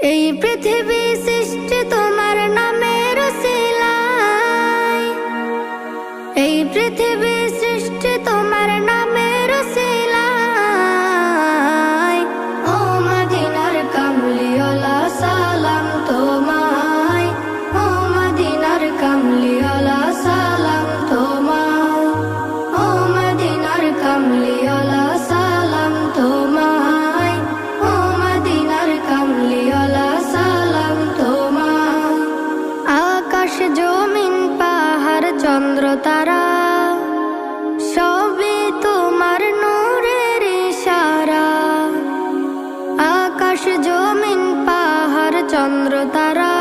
এই পৃথিবী সৃষ্টি তোমার নামের উসিলায়, এই পৃথিবী সৃষ্টি তোমার নামের উসিলায়। ও মদিনার কামলিওয়ালা সালাম তোমায়, ও মদিনার কামলিওয়ালা সালাম তোমায়, ও মদিনার কামলিওয়ালা সালাম তোমায়, ও মদিনার কামলিওয়ালা সালাম তোমায়। আকাশ জমিন পাহাড় চন্দ্র তারা সবই তোমার নূরের ইশারা। আকাশ জমিন পাহাড় চন্দ্র তারা